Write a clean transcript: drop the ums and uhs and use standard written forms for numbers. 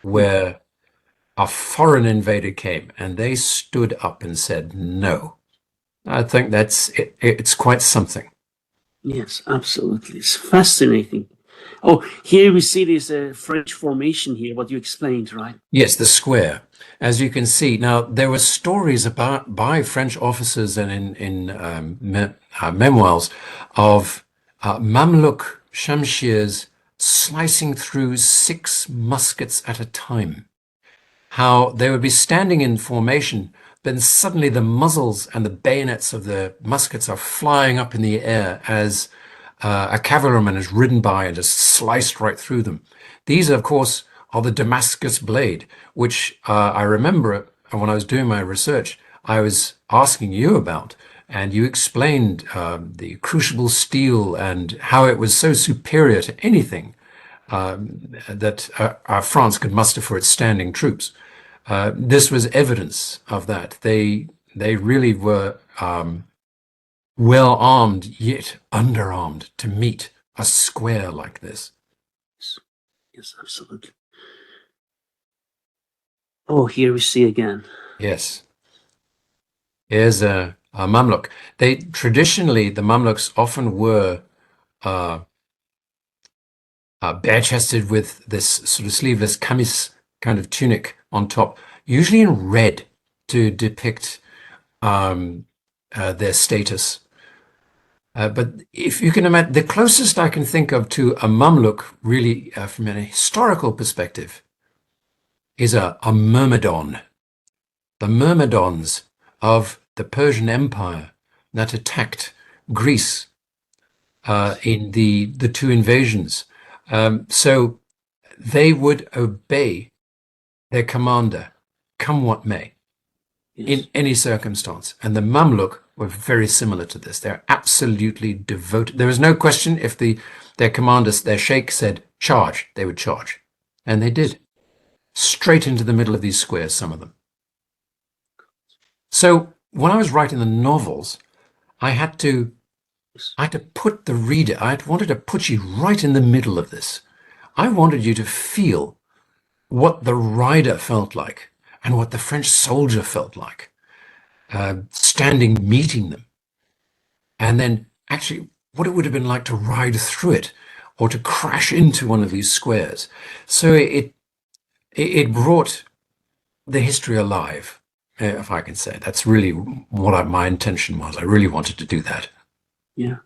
where a foreign invader came and they stood up and said no. I think it's quite something. Yes, absolutely. It's fascinating. Oh, here we see this French formation here, what you explained, right? Yes, the square. As you can see, now there were stories about by French officers and in memoirs of Mamluk Shamshirs slicing through 6 muskets at a time. How they would be standing in formation, then suddenly the muzzles and the bayonets of the muskets are flying up in the air as a cavalryman is ridden by and just sliced right through them. These, of course, are the Damascus blade, which I remember when I was doing my research, I was asking you about, and you explained the crucible steel and how it was so superior to anything that France could muster for its standing troops. This was evidence of that. They really were well armed yet underarmed to meet a square like this. Yes, yes, absolutely. Oh, here we see again. Yes. Here's a Mamluk. They traditionally, the Mamluks often were uh, bare-chested with this sort of sleeveless kamis kind of tunic on top, usually in red to depict their status. But if you can imagine, the closest I can think of to a Mamluk, really, from a historical perspective, is a myrmidon. The myrmidons of the Persian Empire that attacked Greece in the 2 invasions. So they would obey their commander, come what may, Yes. in any circumstance. And the Mamluk were very similar to this. They're absolutely devoted. There was no question if their commander, their sheikh said, charge, they would charge. And they did. Straight into the middle of these squares, some of them. So when I was writing the novels, I had to put the reader, I wanted to put you right in the middle of this. I wanted you to feel what the rider felt like and what the French soldier felt like, standing, meeting them. And then actually what it would have been like to ride through it or to crash into one of these squares. So it brought the history alive, if I can say. That's really what my intention was. I really wanted to do that. Yeah.